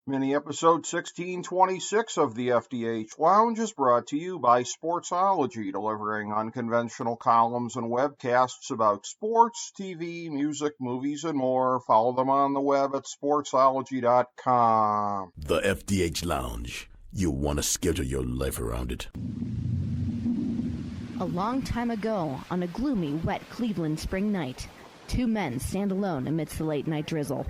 Mini episode 1626 of the FDH Lounge is brought to you by Sportsology, delivering unconventional columns and webcasts about sports, TV, music, movies, and more. Follow them on the web at sportsology.com. The FDH Lounge. You want to schedule your life around it. A long time ago, on a gloomy, wet Cleveland spring night, two men stand alone amidst the late-night drizzle.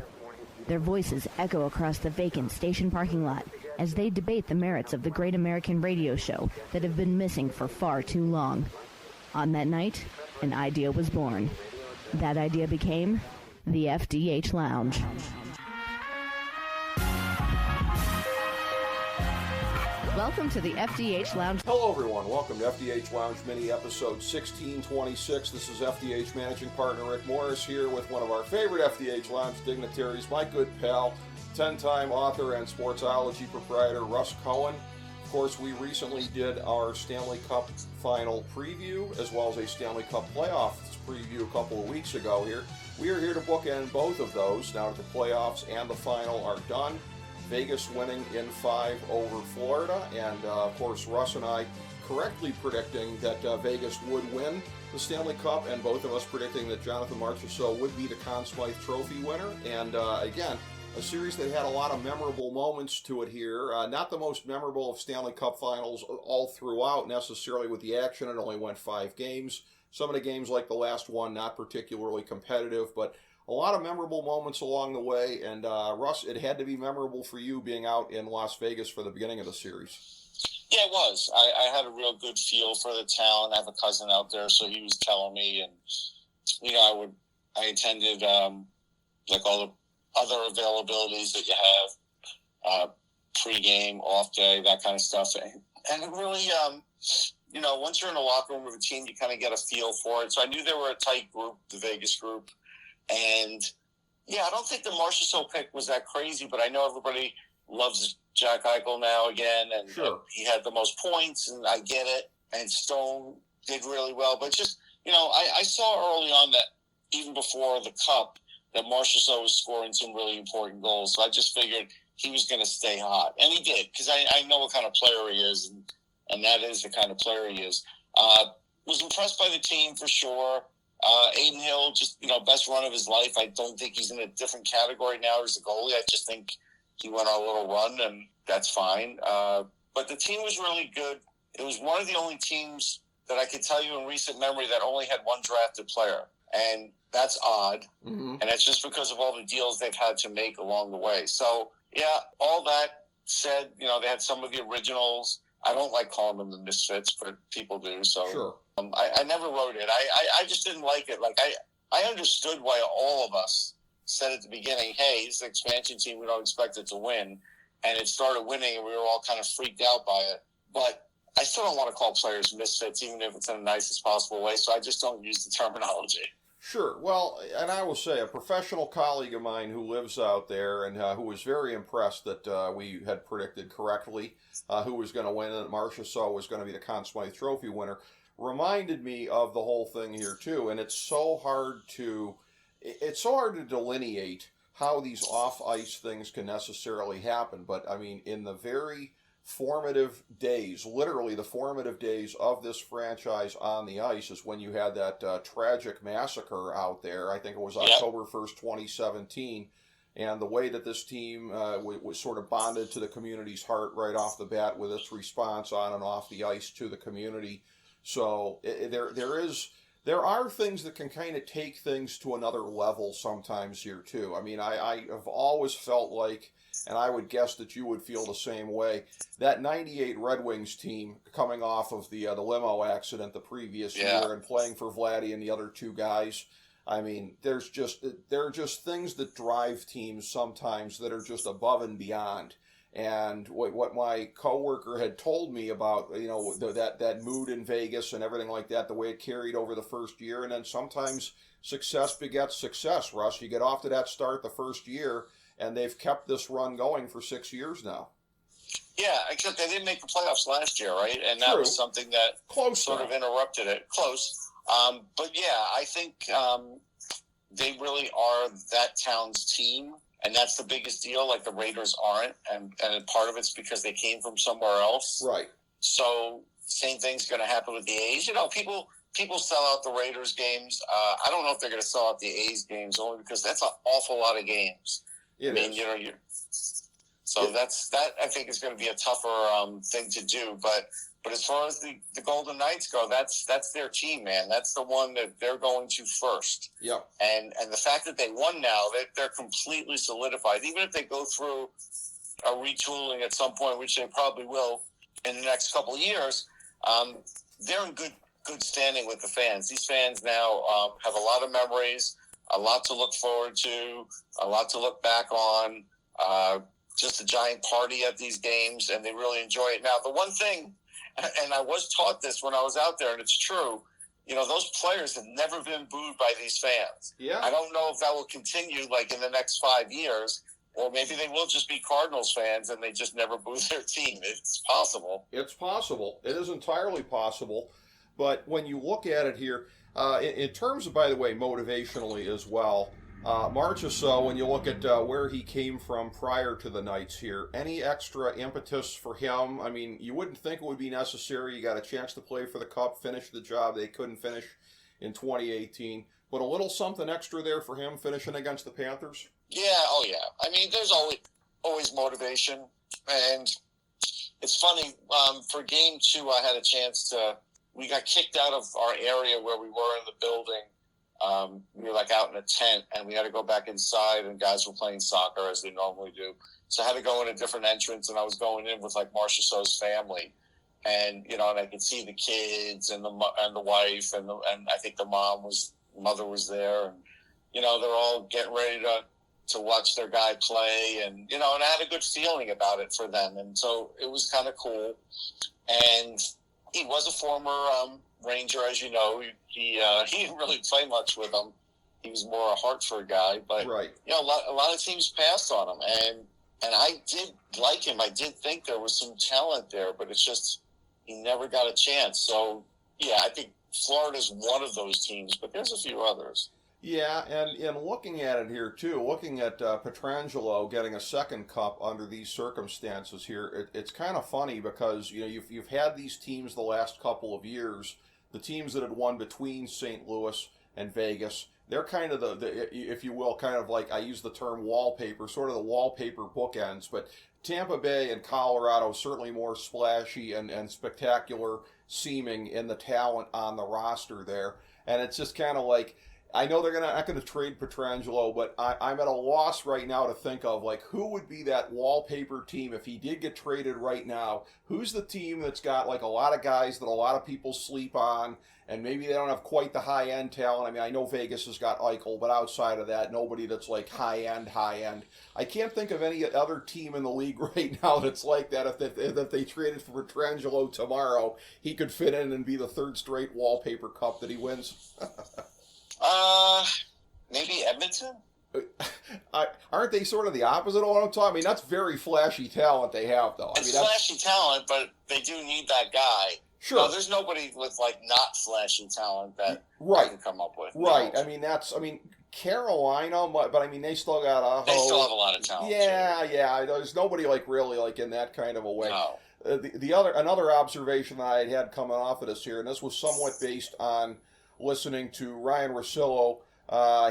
Their voices echo across the vacant station parking lot as they debate the merits of the great American radio show that have been missing for far too long. On that night, an idea was born. That idea became the FDH Lounge. Welcome to the FDH Lounge. Hello, everyone. Welcome to FDH Lounge Mini Episode 1626. This is FDH Managing Partner Rick Morris here with one of our favorite FDH Lounge dignitaries, my good pal, 10-time author and Sportsology proprietor, Russ Cohen. Of course, we recently did our Stanley Cup final preview as well as a Stanley Cup playoffs preview a couple of weeks ago here. We are here to bookend both of those now that the playoffs and the final are done. Vegas winning in 5 over Florida, and of course Russ and I correctly predicting that Vegas would win the Stanley Cup, and both of us predicting that Jonathan Marchessault would be the Conn Smythe Trophy winner. And again, a series that had a lot of memorable moments to it here. Not the most memorable of Stanley Cup finals all throughout necessarily with the action. It only went 5 games. Some of the games, like the last one, not particularly competitive, but a lot of memorable moments along the way, and Russ, it had to be memorable for you being out in Las Vegas for the beginning of the series. Yeah, it was. I had a real good feel for the town. I have a cousin out there, so he was telling me, and I attended like all the other availabilities that you have, pre-game, off day, that kind of stuff, and it really, once you're in the locker room with a team, you kind of get a feel for it. So I knew they were a tight group, the Vegas group. And, yeah, I don't think the Marchessault pick was that crazy, but I know everybody loves Jack Eichel now again, and sure. He had the most points, and I get it, and Stone did really well. But just, I saw early on that even before the Cup that Marchessault was scoring some really important goals. So I just figured he was going to stay hot. And he did, because I know what kind of player he is, and that is the kind of player he is. Was impressed by the team for sure. Aiden Hill, just, best run of his life. I don't think he's in a different category now as a goalie. I just think he went on a little run, and that's fine. But the team was really good. It was one of the only teams that I could tell you in recent memory that only had one drafted player. And that's odd. Mm-hmm. And that's just because of all the deals they've had to make along the way. So, yeah, all that said, they had some of the originals. I don't like calling them the misfits, but people do. So sure. I never wrote it. I just didn't like it. Like I understood why all of us said at the beginning, hey, it's an expansion team. We don't expect it to win. And it started winning, and we were all kind of freaked out by it. But I still don't want to call players misfits, even if it's in the nicest possible way. So I just don't use the terminology. Sure. Well, and I will say, a professional colleague of mine who lives out there and who was very impressed that we had predicted correctly who was going to win and that Marchessault was going to be the Conn Smythe Trophy winner, reminded me of the whole thing here, too. And it's so hard to delineate how these off-ice things can necessarily happen. But, I mean, in the very formative days, literally the formative days of this franchise on the ice is when you had that tragic massacre out there. I think it was October 1st, 2017. And the way that this team was sort of bonded to the community's heart right off the bat with its response on and off the ice to the community. So there are things that can kind of take things to another level sometimes here too. I mean, I have always felt like, and I would guess that you would feel the same way, that 98 Red Wings team coming off of the limo accident the previous year and playing for Vladdy and the other two guys. I mean, there are just things that drive teams sometimes that are just above and beyond. And what my coworker had told me about, that mood in Vegas and everything like that, the way it carried over the first year, and then sometimes success begets success, Russ. You get off to that start the first year, and they've kept this run going for 6 years now. Yeah, except they didn't make the playoffs last year, right? And that was something that sort of interrupted it. Close. But yeah, I think they really are that town's team. and that's the biggest deal. Like the Raiders aren't, and part of it's because they came from somewhere else. Right. So same thing's going to happen with the A's. You know, people sell out the Raiders games. I don't know if they're going to sell out the A's games, only because that's an awful lot of games. That I think is going to be a tougher thing to do. But as far as the Golden Knights go, that's their team, man. That's the one that they're going to first. Yeah. And the fact that they won now, they're completely solidified. Even if they go through a retooling at some point, which they probably will in the next couple of years, they're in good standing with the fans. These fans now have a lot of memories, a lot to look forward to, a lot to look back on. Just a giant party at these games, and they really enjoy it. Now, the one thing, and I was taught this when I was out there, and it's true, you know, those players have never been booed by these fans. Yeah. I don't know if that will continue, like, in the next 5 years, or maybe they will just be Cardinals fans and they just never boo their team. It's possible. It's possible. It is entirely possible. But when you look at it here, in terms of, by the way, motivationally as well, Marchessault, when you look at where he came from prior to the Knights here, any extra impetus for him? I mean, you wouldn't think it would be necessary. You got a chance to play for the Cup, finish the job they couldn't finish in 2018. But a little something extra there for him finishing against the Panthers? Yeah, oh yeah. I mean, there's always motivation. And it's funny, for Game 2, I had a chance we got kicked out of our area where we were in the building. We were like out in a tent, and we had to go back inside, and guys were playing soccer as they normally do. So I had to go in a different entrance, and I was going in with like Marchessault's family, and you know, and I could see the kids and the wife, and I think the mother was there, and you know, they're all getting ready to watch their guy play, and you know, and I had a good feeling about it for them, and so it was kind of cool. And he was a former Ranger, as you know. He didn't really play much with them. He was more a Hartford guy, but right. You know, a lot of teams passed on him, and I did like him. I did think there was some talent there, but it's just he never got a chance. So yeah, I think Florida's one of those teams, but there's a few others. Yeah, and looking at it here too, looking at Pietrangelo getting a second cup under these circumstances here, it's kind of funny because you know you've had these teams the last couple of years, the teams that had won between St. Louis and Vegas. They're kind of the if you will, kind of like, I use the term wallpaper, sort of the wallpaper bookends. But Tampa Bay and Colorado certainly more splashy and spectacular seeming in the talent on the roster there, and it's just kind of like, I know they're not going to trade Pietrangelo, but I'm at a loss right now to think of, like, who would be that wallpaper team if he did get traded right now? Who's the team that's got, like, a lot of guys that a lot of people sleep on, and maybe they don't have quite the high-end talent? I mean, I know Vegas has got Eichel, but outside of that, nobody that's, like, high-end. I can't think of any other team in the league right now that's like that. If they traded for Pietrangelo tomorrow, he could fit in and be the third straight wallpaper cup that he wins. Maybe Edmonton? Aren't they sort of the opposite of what I'm talking? I mean, that's very flashy talent they have, though. It's flashy talent, but they do need that guy. Sure. No, there's nobody with, like, not flashy talent that I can come up with. Right. No. I mean, Carolina, but I mean, they still got Aho. They still have a lot of talent. Yeah. There's nobody, like, really, like, in that kind of a way. No. Another observation that I had coming off of this here, and this was somewhat based on listening to Ryan Russillo.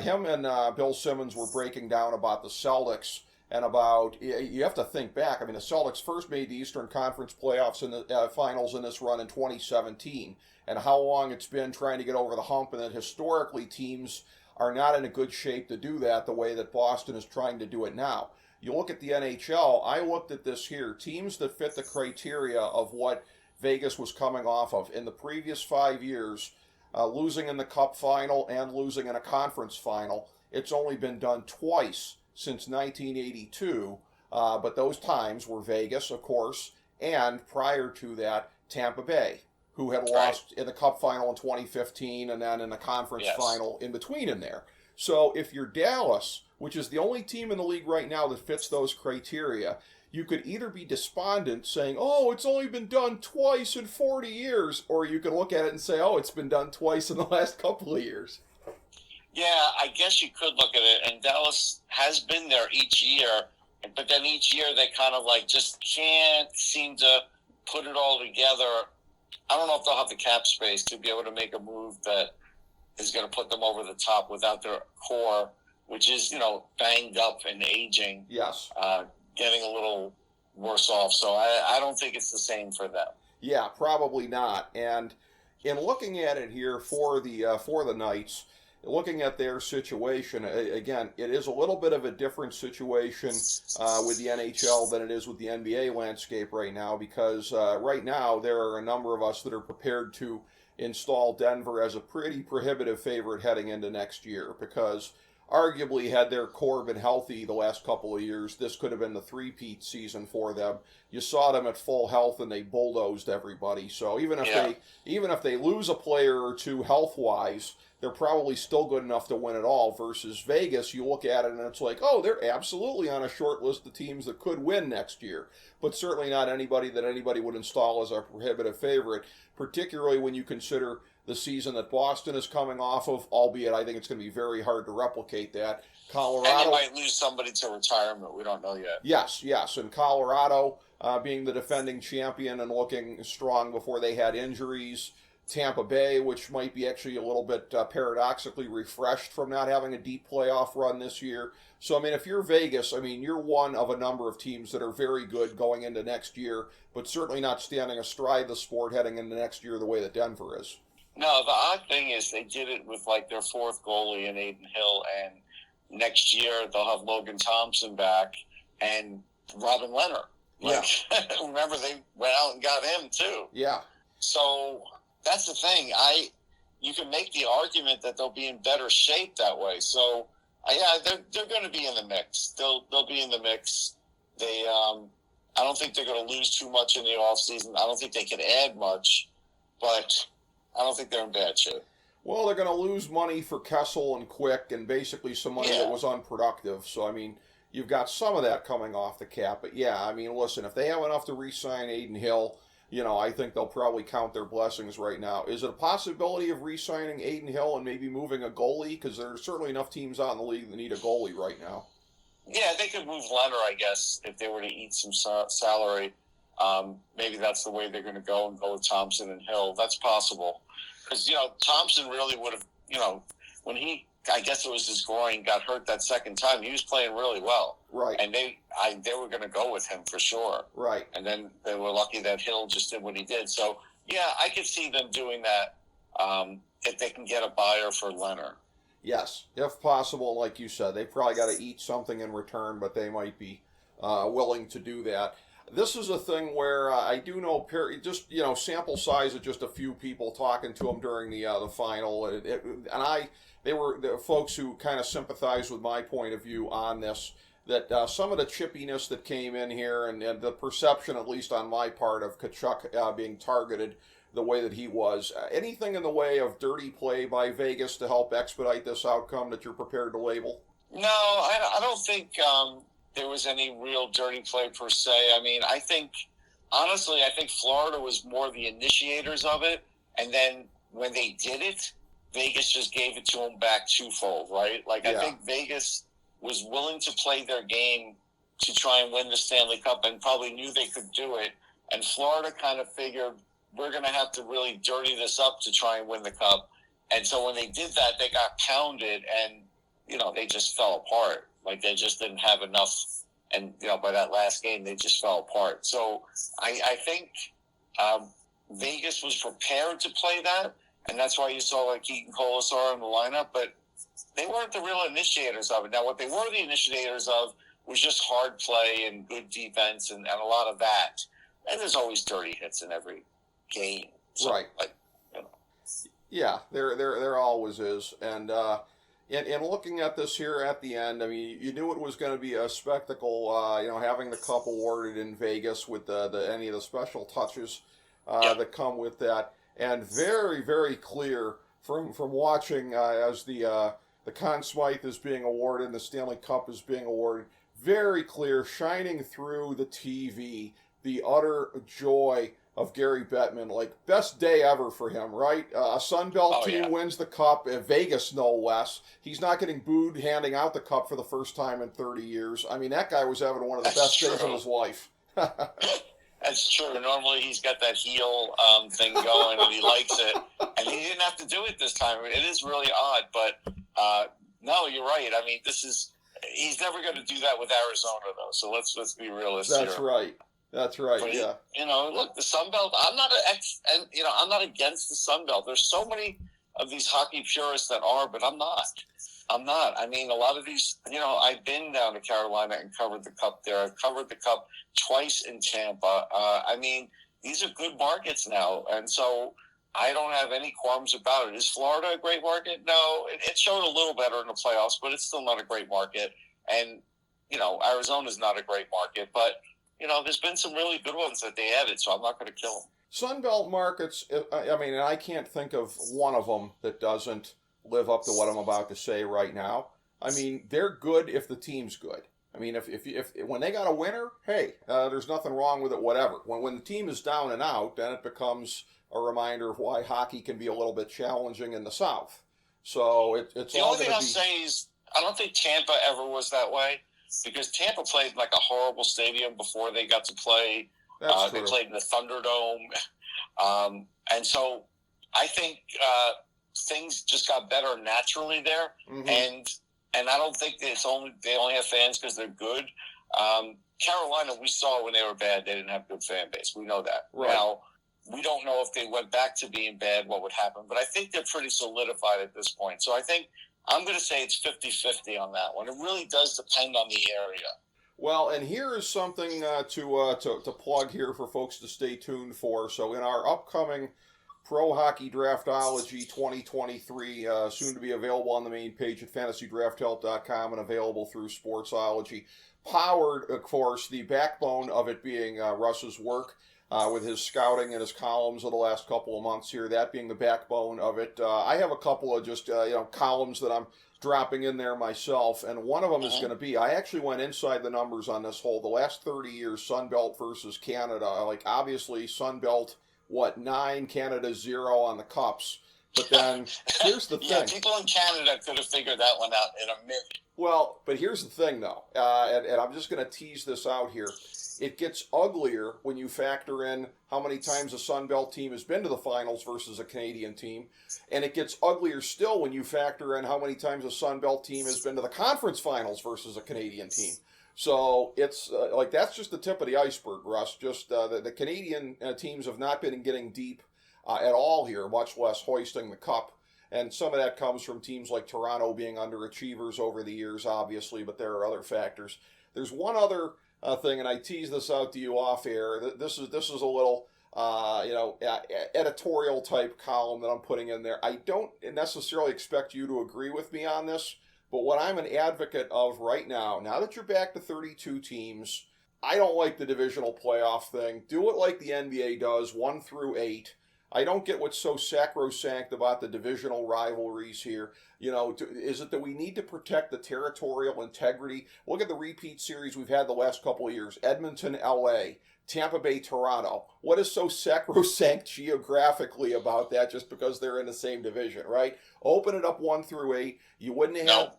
Him and Bill Simmons were breaking down about the Celtics and about, you have to think back. I mean, the Celtics first made the Eastern Conference playoffs in the finals in this run in 2017, and how long it's been trying to get over the hump, and that historically teams are not in a good shape to do that the way that Boston is trying to do it now. You look at the NHL, I looked at this here, teams that fit the criteria of what Vegas was coming off of in the previous 5 years, losing in the Cup final and losing in a conference final. It's only been done twice since 1982, but those times were Vegas, of course, and prior to that, Tampa Bay, who had lost in the Cup final in 2015 and then in the conference final in between in there. So if you're Dallas, which is the only team in the league right now that fits those criteria, you could either be despondent saying, oh, it's only been done twice in 40 years, or you could look at it and say, oh, it's been done twice in the last couple of years. Yeah, I guess you could look at it. And Dallas has been there each year, but then each year they kind of like just can't seem to put it all together. I don't know if they'll have the cap space to be able to make a move that is going to put them over the top without their core, which is, banged up and aging. Yes. Getting a little worse off. So I don't think it's the same for them. Yeah, probably not. And in looking at it here for the Knights, looking at their situation, again, it is a little bit of a different situation with the NHL than it is with the NBA landscape right now, because right now there are a number of us that are prepared to install Denver as a pretty prohibitive favorite heading into next year, because arguably, had their core been healthy the last couple of years, this could have been the three-peat season for them. You saw them at full health, and they bulldozed everybody. So even if they lose a player or two health-wise, they're probably still good enough to win it all. Versus Vegas, you look at it and it's like, oh, they're absolutely on a short list of teams that could win next year, but certainly not anybody that anybody would install as a prohibitive favorite, particularly when you consider the season that Boston is coming off of, albeit I think it's going to be very hard to replicate that. Colorado, and you might lose somebody to retirement. We don't know yet. Yes. And Colorado being the defending champion and looking strong before they had injuries. Tampa Bay, which might be actually a little bit paradoxically refreshed from not having a deep playoff run this year. So, I mean, if you're Vegas, I mean, you're one of a number of teams that are very good going into next year, but certainly not standing astride the sport heading into next year the way that Denver is. No, the odd thing is they did it with like their fourth goalie in Aiden Hill, and next year they'll have Logan Thompson back and Robin Leonard. Remember they went out and got him too. Yeah. So that's the thing. You can make the argument that they'll be in better shape that way. So they're going to be in the mix. They'll be in the mix. I don't think they're going to lose too much in the offseason. I don't think they can add much, but I don't think they're in bad shape. Well, they're going to lose money for Kessel and Quick, and basically some money that was unproductive. So, I mean, you've got some of that coming off the cap. But, yeah, I mean, listen, if they have enough to re-sign Aiden Hill, I think they'll probably count their blessings right now. Is it a possibility of re-signing Aiden Hill and maybe moving a goalie? Because there are certainly enough teams out in the league that need a goalie right now. Yeah, they could move Leonard, I guess, if they were to eat some salary. Maybe that's the way they're going to go and go with Thompson and Hill. That's possible. Because, Thompson really would have, when I guess it was his groin, got hurt that second time, he was playing really well. Right. And they were going to go with him for sure. Right. And then they were lucky that Hill just did what he did. So, yeah, I could see them doing that if they can get a buyer for Leonard. Yes, if possible, like you said. They probably got to eat something in return, but they might be willing to do that. This is a thing where I do know, just sample size of just a few people talking to him during the final, they were the folks who kind of sympathized with my point of view on this. That some of the chippiness that came in here, and the perception, at least on my part, of Tkachuk being targeted the way that he was. Anything in the way of dirty play by Vegas to help expedite this outcome that you're prepared to label? No, I don't think there was any real dirty play per se. I mean, honestly, I think Florida was more the initiators of it. And then when they did it, Vegas just gave it to them back twofold, right? I think Vegas was willing to play their game to try and win the Stanley Cup and probably knew they could do it. And Florida kind of figured, we're going to have to really dirty this up to try and win the Cup. And so when they did that, they got pounded and, they just fell apart. They just didn't have enough. And, by that last game, they just fell apart. So I think Vegas was prepared to play that. And that's why you saw Keaton Colasar in the lineup. But they weren't the real initiators of it. Now, what they were the initiators of was just hard play and good defense and a lot of that. And there's always dirty hits in every game. So, right. Yeah, there always is. And in looking at this here at the end, I mean, you knew it was going to be a spectacle, having the Cup awarded in Vegas with any of the special touches that come with that. And very, very clear from watching as the Conn Smythe is being awarded and the Stanley Cup is being awarded, very clear, shining through the TV, the utter joy of Gary Bettman. Like, best day ever for him, right? A Sun Belt team wins the Cup, Vegas no less. He's not getting booed handing out the Cup for the first time in 30 years. I mean, that guy was having one of the best days of his life. That's true. Normally he's got that heel thing going and he likes it. And he didn't have to do it this time. It is really odd. But, no, you're right. I mean, he's never going to do that with Arizona, though. So let's be realistic. That's right. That's right. But yeah. Look, the Sun Belt. I'm not against the Sun Belt. There's so many of these hockey purists that are, but I'm not. I mean, a lot of these. I've been down to Carolina and covered the Cup there. I've covered the Cup twice in Tampa. I mean, these are good markets now, and so I don't have any qualms about it. Is Florida a great market? No, it showed a little better in the playoffs, but it's still not a great market. And Arizona's not a great market, but there's been some really good ones that they added, so I'm not going to kill them. Sunbelt markets, I mean, and I can't think of one of them that doesn't live up to what I'm about to say right now. I mean, they're good if the team's good. I mean, if when they got a winner, hey, there's nothing wrong with it, whatever. When the team is down and out, then it becomes a reminder of why hockey can be a little bit challenging in the South. So it's the only thing I'll say is I don't think Tampa ever was that way, because Tampa played like a horrible stadium before they got to play. They played in the Thunderdome, and so I think things just got better naturally there. Mm-hmm. And I don't think they only have fans because they're good. Carolina, we saw when they were bad, they didn't have a good fan base. We know that. Right. Now, we don't know if they went back to being bad, what would happen. But I think they're pretty solidified at this point. So I think I'm going to say it's 50-50 on that one. It really does depend on the area. Well, and here is something to plug here for folks to stay tuned for. So in our upcoming Pro Hockey Draftology 2023, soon to be available on the main page at fantasydrafthelp.com and available through Sportsology. Powered, of course, the backbone of it being Russ's work with his scouting and his columns of the last couple of months here, that being the backbone of it. I have a couple of just columns that I'm dropping in there myself, and one of them is going to be, I actually went inside the numbers on this whole, the last 30 years, Sunbelt versus Canada. Like, obviously, Sunbelt, 9, Canada 0 on the Cups. But then, here's the thing. Yeah, people in Canada could have figured that one out in a minute. Well, but here's the thing, though, and I'm just going to tease this out here. It gets uglier when you factor in how many times a Sunbelt team has been to the finals versus a Canadian team. And it gets uglier still when you factor in how many times a Sunbelt team has been to the conference finals versus a Canadian team. So it's like that's just the tip of the iceberg, Russ. Just the Canadian teams have not been getting deep at all here, much less hoisting the cup. And some of that comes from teams like Toronto being underachievers over the years, obviously, but there are other factors. There's one other thing, and I tease this out to you off air. This is a little editorial type column that I'm putting in there. I don't necessarily expect you to agree with me on this, but what I'm an advocate of right now that you're back to 32 teams, I don't like the divisional playoff thing. Do it like the NBA does, 1 through 8. I don't get what's so sacrosanct about the divisional rivalries here. Is it that we need to protect the territorial integrity? Look at the repeat series we've had the last couple of years. Edmonton, LA, Tampa Bay, Toronto. What is so sacrosanct geographically about that just because they're in the same division, right? Open it up 1 through 8. You wouldn't have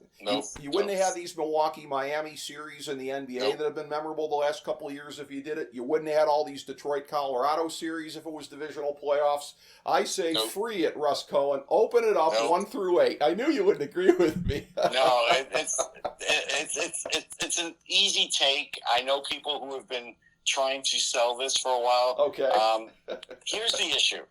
you wouldn't have these Milwaukee-Miami series in the NBA that have been memorable the last couple of years if you did it. You wouldn't have had all these Detroit-Colorado series if it was divisional playoffs. I say free it, Russ Cohen. Open it up 1 through 8. I knew you wouldn't agree with me. No, it's an easy take. I know people who have been trying to sell this for a while. Okay. Here's the issue.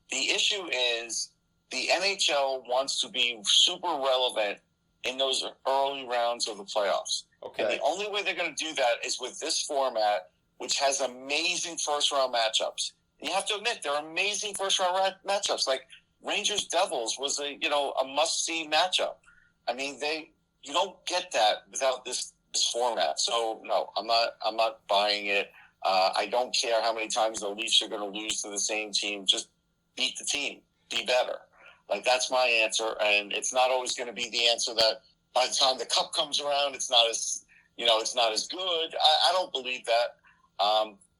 The issue is the NHL wants to be super relevant in those early rounds of the playoffs. Okay. And the only way they're going to do that is with this format, which has amazing first-round matchups. And you have to admit, they're amazing first-round matchups. Like Rangers-Devils was a must-see matchup. I mean, you don't get that without this format. So no, I'm not buying it. I don't care how many times the Leafs are going to lose to the same team. Just beat the team. Be better. Like, that's my answer. And it's not always going to be the answer that by the time the cup comes around, it's not as good. I don't believe that.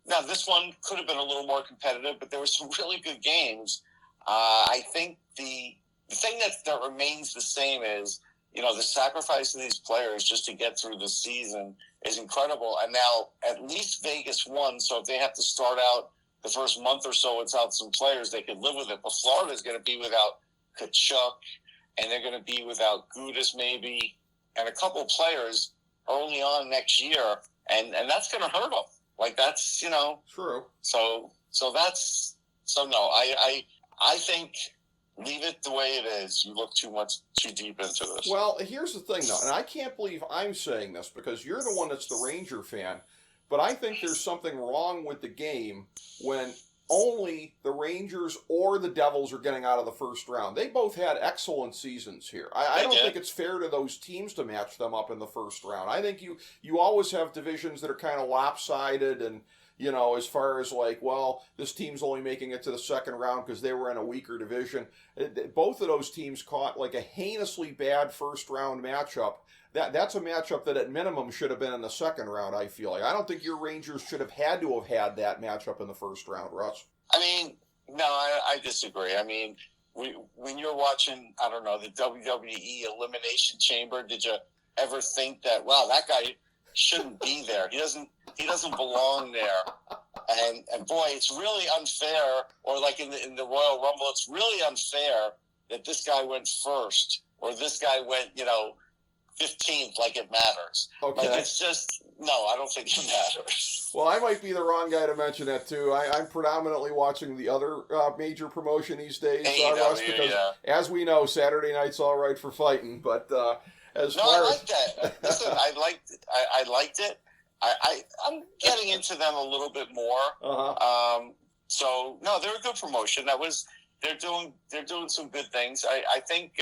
Now, this one could have been a little more competitive, but there were some really good games. I think the thing that remains the same is, the sacrifice of these players just to get through the season is incredible. And now at least Vegas won, so if they have to start out the first month or so without some players, they could live with it. But Florida is going to be without Kachuk, and they're going to be without Gudis maybe, and a couple of players early on next year, and that's going to hurt them. Like, that's, True. So no, I think leave it the way it is. You look too deep into this. Well, here's the thing, though, and I can't believe I'm saying this because you're the one that's the Ranger fan, but I think there's something wrong with the game when only the Rangers or the Devils are getting out of the first round. They both had excellent seasons here. I don't think it's fair to those teams to match them up in the first round. I think you always have divisions that are kind of lopsided and, as far as like, well, this team's only making it to the second round because they were in a weaker division. Both of those teams caught like a heinously bad first round matchup. That's a matchup that at minimum should have been in the second round, I feel like. I don't think your Rangers should have had that matchup in the first round, Russ. I mean, no, I disagree. I mean, when you're watching, I don't know, the WWE Elimination Chamber, did you ever think that, wow, that guy shouldn't be there? He doesn't belong there. And boy, it's really unfair. Or like in the Royal Rumble, it's really unfair that this guy went first or this guy went, 15th, like it matters. Okay. Like, it's just, no, I don't think it matters. Well, I might be the wrong guy to mention that, too. I'm predominantly watching the other major promotion these days, Russ, because, as we know, Saturday night's all right for fighting, but I like that. Listen, I liked it. I'm getting into them a little bit more. Uh-huh. So, no, they're a good promotion. They're doing some good things. I think...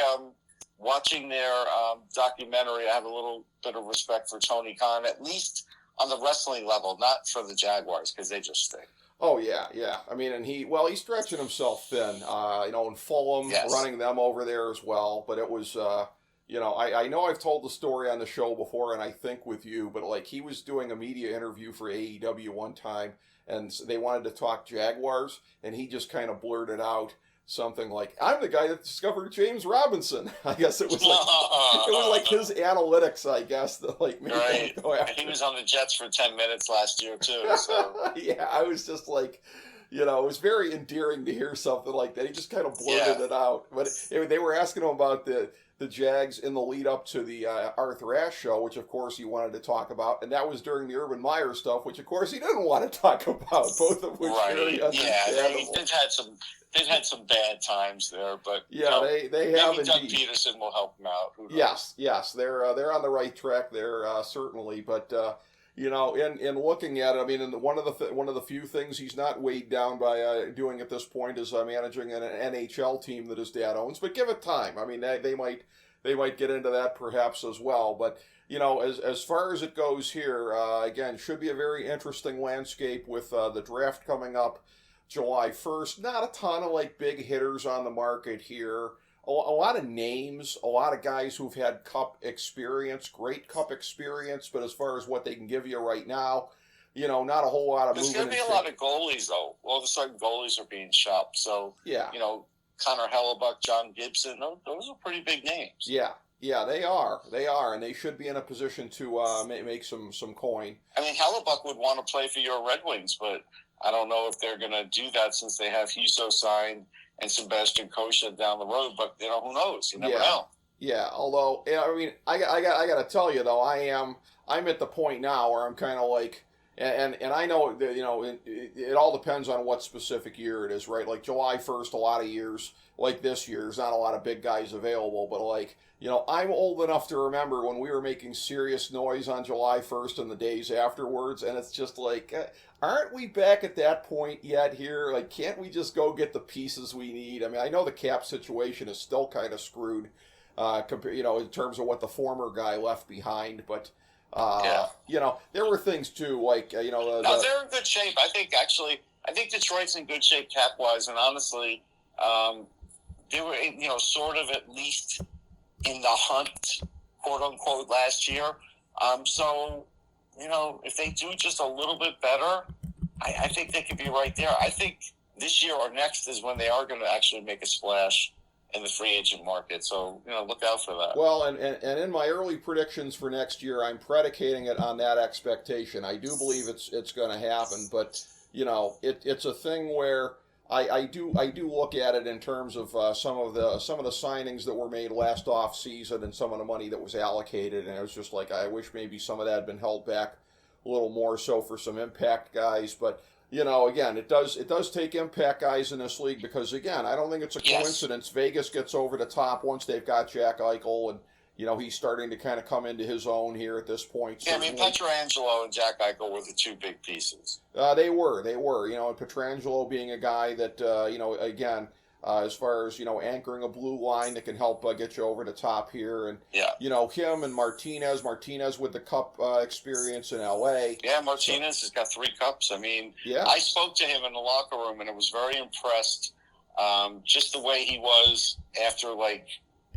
watching their documentary, I have a little bit of respect for Tony Khan, at least on the wrestling level, not for the Jaguars, because they just stink. Oh, yeah. I mean, and he's stretching himself thin, in Fulham, running them over there as well. But it was, I know I've told the story on the show before, and I think with you, but like he was doing a media interview for AEW one time, and they wanted to talk Jaguars, and he just kind of blurted out something like, "I'm the guy that discovered James Robinson." I guess it was like his analytics, I guess, that like made him go after. He was on the Jets for 10 minutes last year too. So yeah, I was just like, it was very endearing to hear something like that. He just kind of blurted it out. But they were asking him about the Jags in the lead up to the Arthur Ashe show, which of course he wanted to talk about, and that was during the Urban Meyer stuff, which of course he didn't want to talk about. Both of which very understandable. They've had some bad times there, but they have. Maybe Indeed. Doug Peterson will help them out. Who knows? Yes, they're on the right track there, certainly. But in looking at it, I mean, one of the few things he's not weighed down by doing at this point is managing an NHL team that his dad owns. But give it time. I mean, they might get into that perhaps as well. But as far as it goes here, again, should be a very interesting landscape with the draft coming up July 1st. Not a ton of like big hitters on the market here. A lot of names, a lot of guys who've had Cup experience, great Cup experience, but as far as what they can give you right now, not a whole lot of movement. There's going to be a lot of goalies, though. All of a sudden, goalies are being shopped. So, Connor Hellebuck, John Gibson, those are pretty big names. Yeah, they are, and they should be in a position to make some coin. I mean, Hellebuck would want to play for your Red Wings, but I don't know if they're going to do that since they have Husso signed and Sebastian Cossa down the road. But who knows? You never know. Yeah, although I mean, I got to tell you though, I'm at the point now where I'm kind of like, and I know that it all depends on what specific year it is, right? Like July 1st, a lot of years like this year, there's not a lot of big guys available, but like. I'm old enough to remember when we were making serious noise on July 1st and the days afterwards, and it's just like, aren't we back at that point yet here? Like, can't we just go get the pieces we need? I mean, I know the cap situation is still kind of screwed, in terms of what the former guy left behind, but, there were things too, like, they're in good shape. I think Detroit's in good shape cap-wise, and honestly, they were, sort of at least in the hunt, quote unquote, last year. So, if they do just a little bit better, I think they could be right there. I think this year or next is when they are going to actually make a splash in the free agent market. So, look out for that. Well, and in my early predictions for next year, I'm predicating it on that expectation. I do believe it's going to happen, but it's a thing where I do look at it in terms of some of the signings that were made last off season and some of the money that was allocated, and it was just like I wish maybe some of that had been held back a little more so for some impact guys, but. Again, it does take impact guys in this league because, again, I don't think it's a coincidence. Yes. Vegas gets over the top once they've got Jack Eichel, and, he's starting to kind of come into his own here at this point. Yeah, certainly. Pietrangelo and Jack Eichel were the two big pieces. They were. And Pietrangelo being a guy that, again, as far as, anchoring a blue line that can help get you over the top here. And, him and Martinez with the Cup experience in L.A. Yeah, Martinez has got 3 Cups. I mean, I spoke to him in the locker room, and I was very impressed just the way he was after,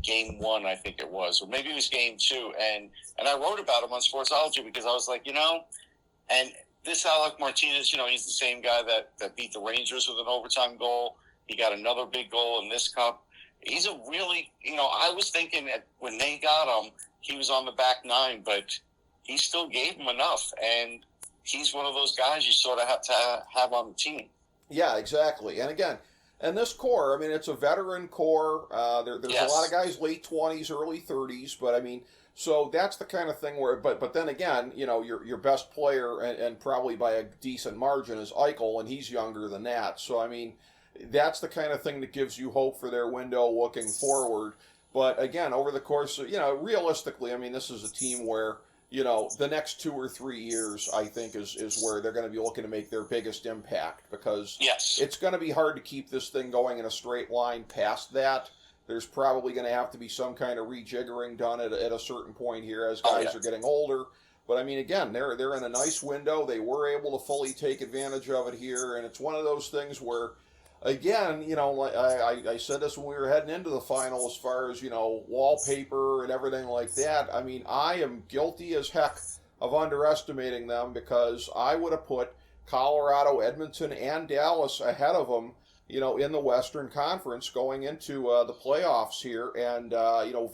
game 1, I think it was. Or maybe it was game 2. And I wrote about him on Sportsology because I was like, and this Alec Martinez, he's the same guy that beat the Rangers with an overtime goal. He got another big goal in this Cup. He's a really, I was thinking that when they got him, he was on the back 9, but he still gave him enough. And he's one of those guys you sort of have to have on the team. Yeah, exactly. And again, and this core, I mean, it's a veteran core. There's a lot of guys late 20s, early 30s, but I mean, so that's the kind of thing where, but then again, your best player and probably by a decent margin is Eichel, and he's younger than that. So I mean, that's the kind of thing that gives you hope for their window looking forward. But again, over the course of, realistically, I mean, this is a team where, the next 2 or 3 years, I think, is where they're going to be looking to make their biggest impact because it's going to be hard to keep this thing going in a straight line past that. There's probably going to have to be some kind of rejiggering done at a certain point here as guys are getting older. But I mean, again, they're in a nice window. They were able to fully take advantage of it here, and it's one of those things where, again, I said this when we were heading into the final as far as, wallpaper and everything like that. I mean, I am guilty as heck of underestimating them because I would have put Colorado, Edmonton, and Dallas ahead of them, in the Western Conference going into the playoffs here. And,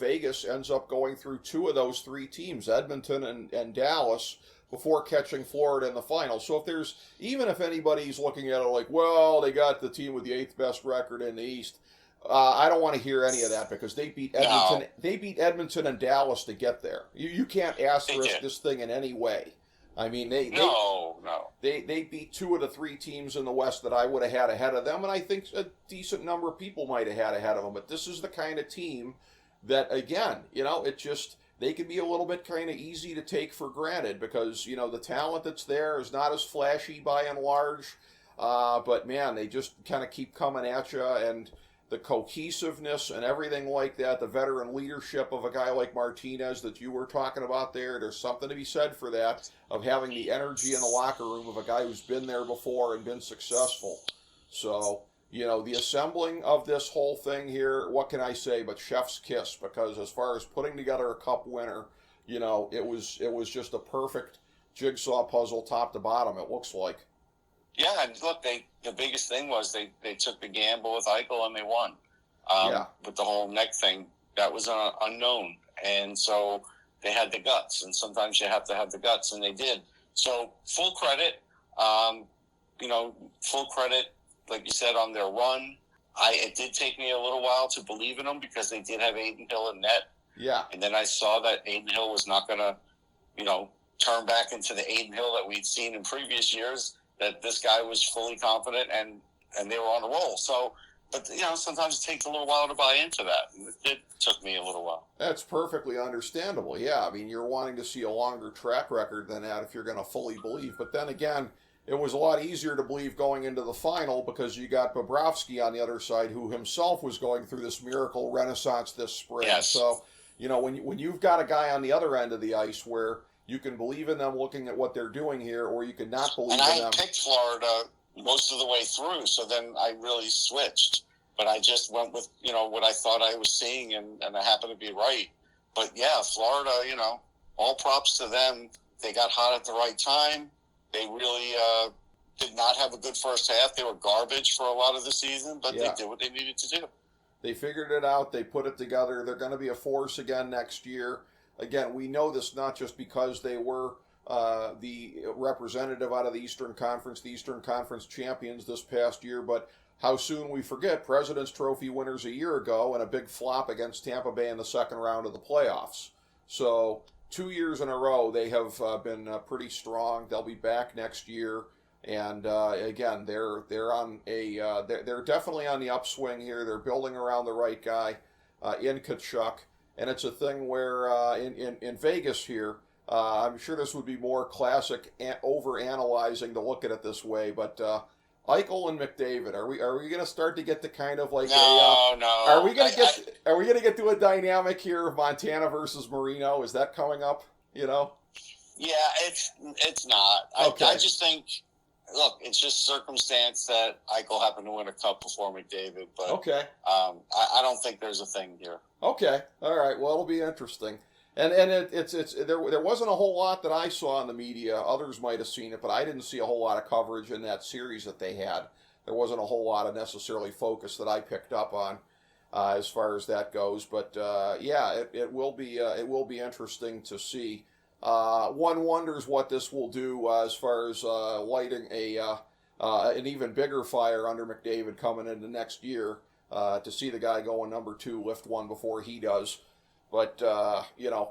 Vegas ends up going through 2 of those 3 teams, Edmonton and Dallas, before catching Florida in the final. So even if anybody's looking at it like, well, they got the team with the 8th best record in the East, I don't want to hear any of that because they beat Edmonton. No. They beat Edmonton and Dallas to get there. You can't asterisk this thing in any way. I mean, they beat 2 of the 3 teams in the West that I would have had ahead of them, and I think a decent number of people might have had ahead of them. But this is the kind of team that, again, it just. They can be a little bit kind of easy to take for granted because, the talent that's there is not as flashy by and large. But, man, they just kind of keep coming at you. And the cohesiveness and everything like that, the veteran leadership of a guy like Martinez that you were talking about there's something to be said for that, of having the energy in the locker room of a guy who's been there before and been successful. So, the assembling of this whole thing here, what can I say but chef's kiss? Because as far as putting together a Cup winner, it was just a perfect jigsaw puzzle top to bottom, it looks like. Yeah, and look, the biggest thing was they took the gamble with Eichel and they won. With the whole neck thing, that was unknown. And so they had the guts, and sometimes you have to have the guts, and they did. So full credit, full credit, like you said, on their run. It did take me a little while to believe in them because they did have Adin Hill in net. Yeah. And then I saw that Adin Hill was not going to, turn back into the Adin Hill that we'd seen in previous years, that this guy was fully confident and they were on a roll. So, but, sometimes it takes a little while to buy into that. And it took me a little while. That's perfectly understandable. Yeah, I mean, you're wanting to see a longer track record than that if you're going to fully believe. But then again, it was a lot easier to believe going into the final because you got Bobrovsky on the other side, who himself was going through this miracle renaissance this spring. Yes. So, when you've got a guy on the other end of the ice where you can believe in them looking at what they're doing here, or you can not believe in them. And I picked Florida most of the way through, so then I really switched. But I just went with, what I thought I was seeing, and I happened to be right. But, yeah, Florida, all props to them. They got hot at the right time. They really, did not have a good first half. They were garbage for a lot of the season, but Yeah. they did what they needed to do. They figured it out. They put it together. They're going to be a force again next year. Again, we know this not just because they were the representative out of the Eastern Conference champions this past year, but how soon we forget President's Trophy winners a year ago and a big flop against Tampa Bay in the second round of the playoffs. So 2 years in a row, they have been pretty strong. They'll be back next year. And again, they're definitely on the upswing here. They're building around the right guy in Kachuk, and it's a thing where in Vegas here, I'm sure this would be more classic over analyzing to look at it this way, but Eichel and McDavid, are we going to start to get to kind of like no. Are we going to get to a dynamic here of Montana versus Marino? Is that coming up? You know? Yeah, it's not. Okay. I just think. Look, it's just circumstance that Eichel happened to win a cup before McDavid, but Okay. I don't think there's a thing here. Okay, all right. Well, it'll be interesting, and there wasn't a whole lot that I saw in the media. Others might have seen it, but I didn't see a whole lot of coverage in that series that they had. There wasn't a whole lot of necessarily focus that I picked up on as far as that goes. But yeah, it will be interesting to see. One wonders what this will do as far as lighting an even bigger fire under McDavid coming into next year to see the guy going number 2 lift one before he does. But,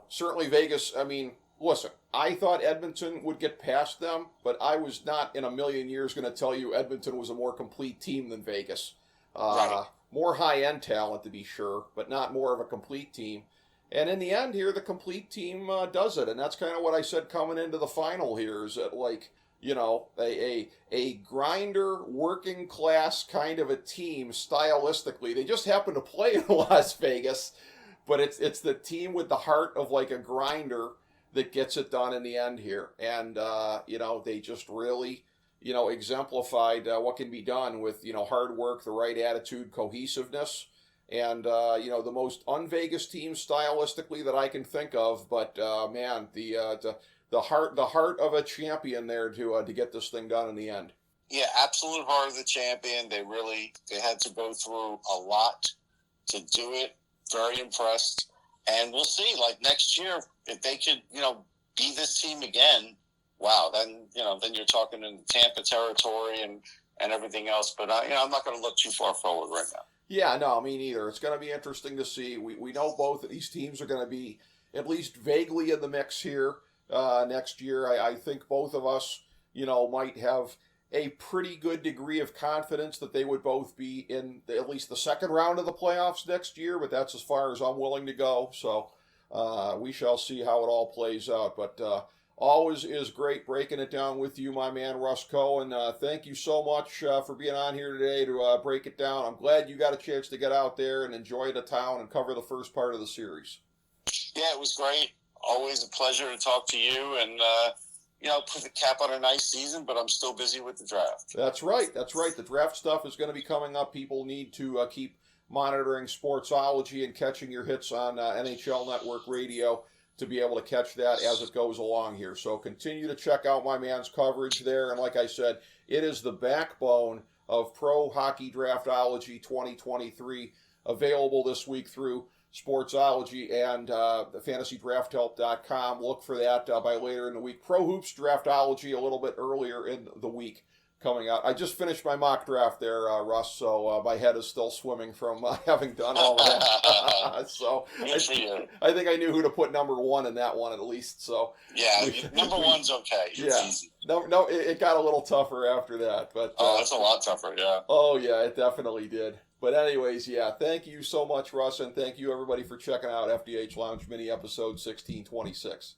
certainly Vegas, I mean, listen, I thought Edmonton would get past them, but I was not in a million years going to tell you Edmonton was a more complete team than Vegas. Right. More high-end talent, to be sure, but not more of a complete team. And in the end here, the complete team does it. And that's kind of what I said coming into the final here, is that, like, a grinder, working class kind of a team stylistically. They just happen to play in Las Vegas, but it's the team with the heart of like a grinder that gets it done in the end here. And, they just really, exemplified what can be done with, hard work, the right attitude, cohesiveness. And, the most un-Vegas team stylistically that I can think of, but, man, the heart of a champion there to get this thing done in the end. Yeah, absolute heart of the champion. They had to go through a lot to do it. Very impressed. And we'll see, like next year, if they could, be this team again, wow, then you're talking in Tampa territory and everything else. But, I'm not going to look too far forward right now. Yeah, no, me neither. It's going to be interesting to see. We know both of these teams are going to be at least vaguely in the mix here next year. I think both of us, might have a pretty good degree of confidence that they would both be in at least the second round of the playoffs next year, but that's as far as I'm willing to go. So we shall see how it all plays out. But always is great breaking it down with you, my man, Russ Cohen. Thank you so much for being on here today to break it down. I'm glad you got a chance to get out there and enjoy the town and cover the first part of the series. Yeah, it was great. Always a pleasure to talk to you and, put the cap on a nice season, but I'm still busy with the draft. That's right. The draft stuff is going to be coming up. People need to keep monitoring Sportsology and catching your hits on NHL Network Radio to be able to catch that as it goes along here. So continue to check out my man's coverage there. And like I said, it is the backbone of Pro Hockey Draftology 2023, available this week through Sportsology and FantasyDraftHelp.com. Look for that by later in the week. Pro Hoops Draftology a little bit earlier in the week coming out. I just finished my mock draft there, Russ, so my head is still swimming from having done all of that. So I think I knew who to put number 1 in that one at least. So yeah, number 1's okay. It's easy. No, it got a little tougher after that. But it's a lot tougher, yeah. Oh, yeah, it definitely did. But anyways, yeah, thank you so much, Russ, and thank you, everybody, for checking out FDH Lounge Mini Episode 1626.